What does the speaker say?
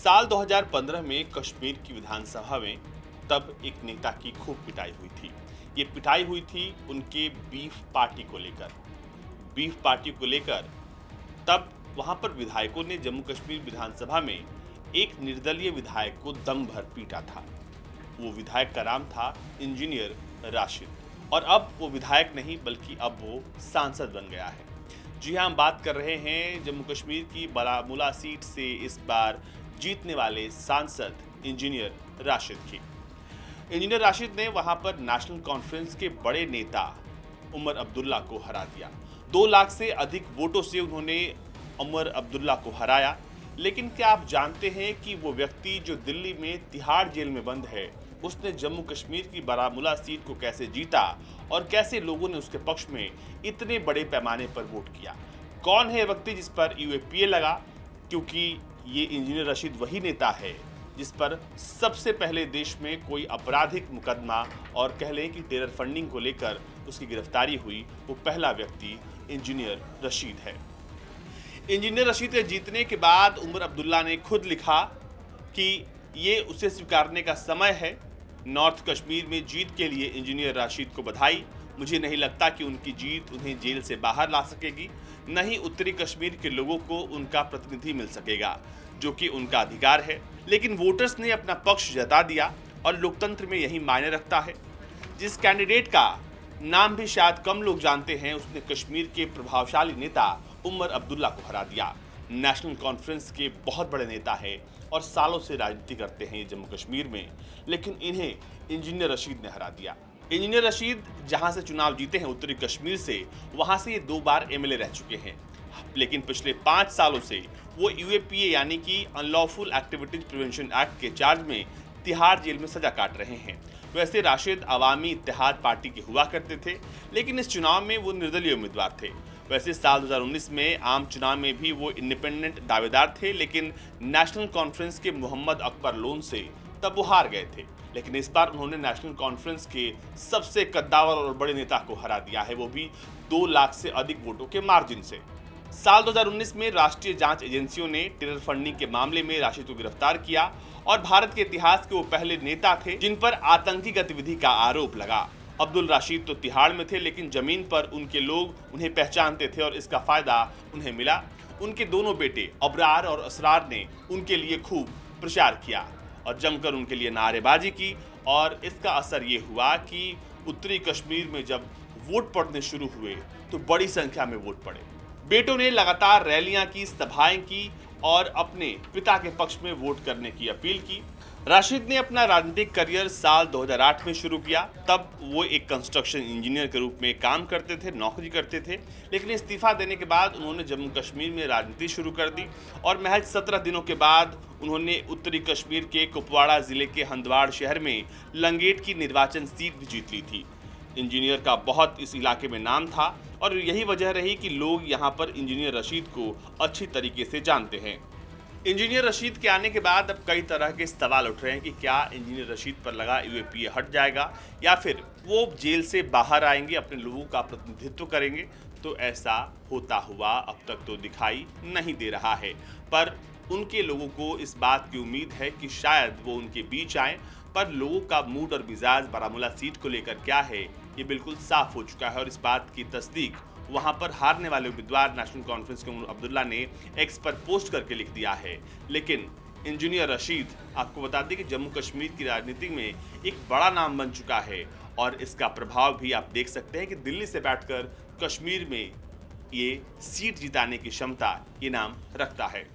साल 2015 में कश्मीर की विधानसभा में तब एक नेता की खूब पिटाई हुई थी। ये पिटाई हुई थी उनके बीफ पार्टी को लेकर। बीफ पार्टी को लेकर तब वहां पर विधायकों ने जम्मू कश्मीर विधानसभा में एक निर्दलीय विधायक को दम भर पीटा था। वो विधायक का नाम था इंजीनियर राशिद और अब वो विधायक नहीं बल्कि अब वो सांसद बन गया है। जी हाँ, हम बात कर रहे हैं जम्मू कश्मीर की बारामूला सीट से इस बार जीतने वाले सांसद इंजीनियर राशिद की। इंजीनियर राशिद ने वहां पर नेशनल कॉन्फ्रेंस के बड़े नेता उमर अब्दुल्ला को हरा दिया। 2 लाख से अधिक वोटों से उन्होंने उमर अब्दुल्ला को हराया। लेकिन क्या आप जानते हैं कि वो व्यक्ति जो दिल्ली में तिहाड़ जेल में बंद है, उसने जम्मू कश्मीर की बारामूला सीट को कैसे जीता और कैसे लोगों ने उसके पक्ष में इतने बड़े पैमाने पर वोट किया? कौन है व्यक्ति जिस पर यूएपीए लगा? क्योंकि ये इंजीनियर राशिद वही नेता है जिस पर सबसे पहले देश में कोई आपराधिक मुकदमा और कह लें कि टेरर फंडिंग को लेकर उसकी गिरफ्तारी हुई। वो पहला व्यक्ति इंजीनियर राशिद है। इंजीनियर राशिद के जीतने के बाद उमर अब्दुल्ला ने खुद लिखा कि ये उसे स्वीकारने का समय है। नॉर्थ कश्मीर में जीत के लिए इंजीनियर राशिद को बधाई। मुझे नहीं लगता कि उनकी जीत उन्हें जेल से बाहर ला सकेगी, न ही उत्तरी कश्मीर के लोगों को उनका प्रतिनिधि मिल सकेगा, जो कि उनका अधिकार है। लेकिन वोटर्स ने अपना पक्ष जता दिया और लोकतंत्र में यही मायने रखता है। जिस कैंडिडेट का नाम भी शायद कम लोग जानते हैं, उसने कश्मीर के प्रभावशाली नेता उमर अब्दुल्ला को हरा दिया। नेशनल कॉन्फ्रेंस के बहुत बड़े नेता हैं और सालों से राजनीति करते हैं जम्मू कश्मीर में, लेकिन इन्हें इंजीनियर राशिद ने हरा दिया। इंजीनियर राशिद जहां से चुनाव जीते हैं उत्तरी कश्मीर से, वहां से ये 2 बार एमएलए रह चुके हैं। लेकिन पिछले 5 सालों से वो यूएपीए यानी कि अनलॉफुल एक्टिविटीज प्रिवेंशन एक्ट के चार्ज में तिहाड़ जेल में सजा काट रहे हैं। वैसे राशिद अवामी इत्तेहाद पार्टी के हुआ करते थे, लेकिन इस चुनाव में वो निर्दलीय उम्मीदवार थे। वैसे साल 2019 में आम चुनाव में भी वो इंडिपेंडेंट दावेदार थे, लेकिन नेशनल कॉन्फ्रेंस के मोहम्मद अकबर लोन से तब वो हार गए थे। लेकिन इस बार उन्होंने नेशनल कॉन्फ्रेंस के सबसे कद्दावर और बड़े नेता को हरा दिया है, वो भी 2 लाख से अधिक वोटों के मार्जिन से। साल 2019 में राष्ट्रीय जांच एजेंसियों ने टेरर फंडिंग के मामले में राशिद को गिरफ्तार किया और भारत के इतिहास के वो पहले नेता थे जिन पर आतंकी गतिविधि का आरोप लगा। अब्दुल राशिद तो तिहाड़ में थे, लेकिन जमीन पर उनके लोग उन्हें पहचानते थे और इसका फायदा उन्हें मिला। उनके दोनों बेटे अबरार और असरार ने उनके लिए खूब प्रचार किया और जमकर उनके लिए नारेबाजी की और इसका असर ये हुआ कि उत्तरी कश्मीर में जब वोट पड़ने शुरू हुए तो बड़ी संख्या में वोट पड़े। बेटों ने लगातार रैलियां की, सभाएं की और अपने पिता के पक्ष में वोट करने की अपील की। राशिद ने अपना राजनीतिक करियर साल 2008 में शुरू किया। तब वो एक कंस्ट्रक्शन इंजीनियर के रूप में काम करते थे, नौकरी करते थे। लेकिन इस्तीफा देने के बाद उन्होंने जम्मू कश्मीर में राजनीति शुरू कर दी और महज 17 दिनों के बाद उन्होंने उत्तरी कश्मीर के कुपवाड़ा जिले के हंदवाड़ शहर में लंगेट की निर्वाचन सीट भी जीत ली थी। इंजीनियर का बहुत इस इलाके में नाम था और यही वजह रही कि लोग यहाँ पर इंजीनियर राशिद को अच्छी तरीके से जानते हैं। इंजीनियर राशिद के आने के बाद अब कई तरह के सवाल उठ रहे हैं कि क्या इंजीनियर राशिद पर लगा यूएपीए हट जाएगा या फिर वो जेल से बाहर आएंगे, अपने लोगों का प्रतिनिधित्व करेंगे। तो ऐसा होता हुआ अब तक तो दिखाई नहीं दे रहा है, पर उनके लोगों को इस बात की उम्मीद है कि शायद वो उनके बीच आए। पर लोगों का मूड और मिजाज बारामूला सीट को लेकर क्या है, ये बिल्कुल साफ हो चुका है और इस बात की तस्दीक वहां पर हारने वाले उम्मीदवार नेशनल कॉन्फ्रेंस के उमर अब्दुल्ला ने एक्स पर पोस्ट करके लिख दिया है। लेकिन इंजीनियर राशिद, आपको बता दें कि जम्मू कश्मीर की राजनीति में एक बड़ा नाम बन चुका है और इसका प्रभाव भी आप देख सकते हैं कि दिल्ली से बैठकर कश्मीर में ये सीट जिताने की क्षमता ये नाम रखता है।